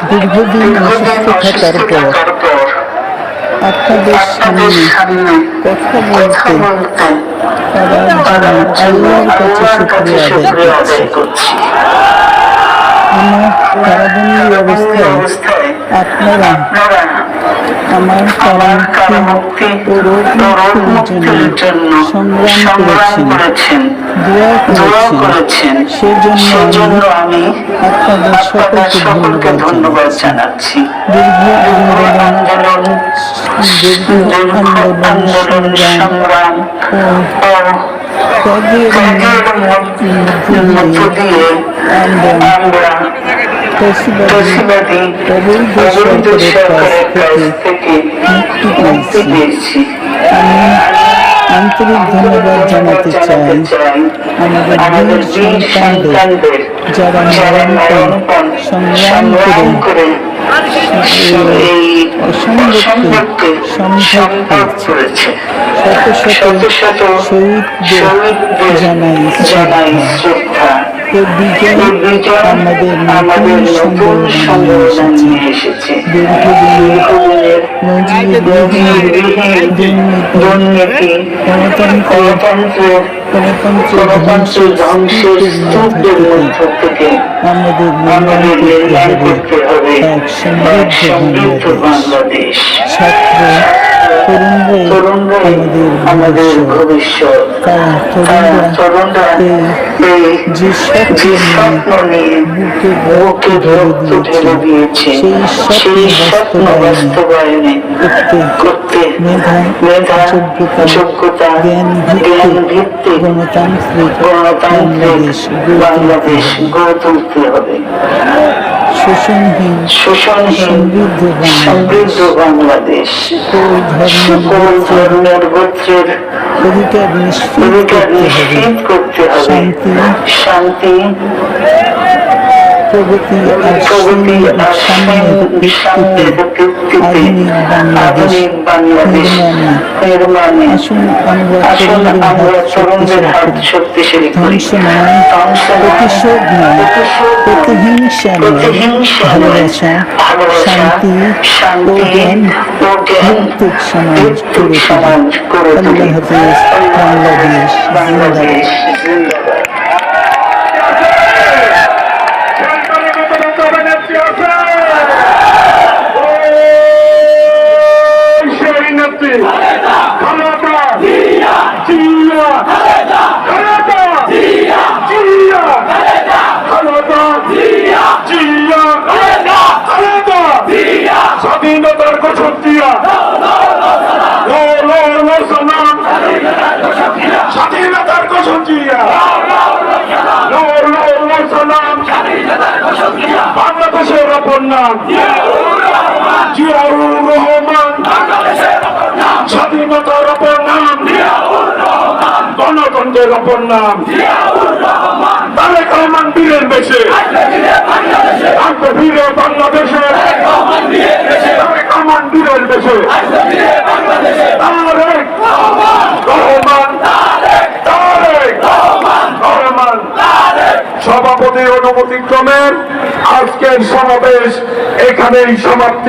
দীর্ঘদিন অসুস্থ থাকার পর আপনাদের সামনে কথা বলতে পারার জন্য আল্লাহর কাছে শুকরিয়া আদায় করছি। আমার কারাবন্দী অবস্থায় আপনারা আমার কারামুক্তি ও রোগ মুক্তির জন্য সংগ্রাম করেছেন, দোয়া করেছেন। সেজন্য আমি আপনাদের সকলকে ধন্যবাদ জানাচ্ছি। আন্দোলন সংগ্রাম ও ত্যাগের মধ্য দিয়ে আমরা ফ্যাসিবাদী অবৈধ সরকারের কাছ থেকে মুক্তি পেয়েছি। আমি আন্তরিক ধন্যবাদ জানাতে চাই আমাদের বীর সন্তানদের যারা নিরন্তর সংগ্রাম করে এই অসম্ভবকে সম্ভব করেছে। শত শত শহীদদের জানাই শ্রদ্ধা। বিজয় আমাদের নতুন সংবর্ধনা নিয়ে এসেছে। দীর্ঘদিনের দুর্নীতি গণতন্ত্র ধ্বংসের স্তূপের মধ্য থেকে আমাদের নির্মাণ করতে হবে এক সমৃদ্ধ বাংলাদেশ। ছাত্র তরুণরাই আমাদের ভবিষ্যৎ। তরুণরা যে স্বপ্ন নিয়ে বুকে রক্ত ঢেলে দিয়েছে, সেই স্বপ্ন বাস্তবায়নে করতে মেধা যোগ্যতা জ্ঞান ভিত্তিক গণতান্ত্রিক বাংলাদেশ গড়ে তুলতে হবে। শোষণহীন সমৃদ্ধ বাংলাদেশ। সকল ধর্মের গোত্রের অধিকার নিশ্চিত করতে হবে। শান্তি প্রগতি আর সাম্যের ভিত্তিতে আধুনিক বাংলাদেশ নির্মাণে আসুন আমরা তরুণদের হাত শক্তিশালী করি। প্রতিশোধ নয়, প্রতিহিংসা নয়, ভালোবাসা, শান্তি ও জ্ঞান ভিত্তিক সমাজ গড়ে তুলি। আল্লাহ হাফেজ। বাংলাদেশ জিন্দাবাদ। স্বাধীনতার ঘোষক দিয়া, স্বাধীনতার ঘোষক দিয়া, বাংলাদেশের অপর নাম জিয়াউর রহমান, স্বাধীনতার অপর নাম গণতন্ত্রের অপর নাম তারেক রহমান। বীরের বেশে আসবে বীরে বাংলাদেশে, তারেক রহমান বীরের বেশে। তারেক রহমান, তারেক রহমান। সভাপতির অনুমতিক্রমে আজকের সমাবেশ এখানেই সমাপ্তি।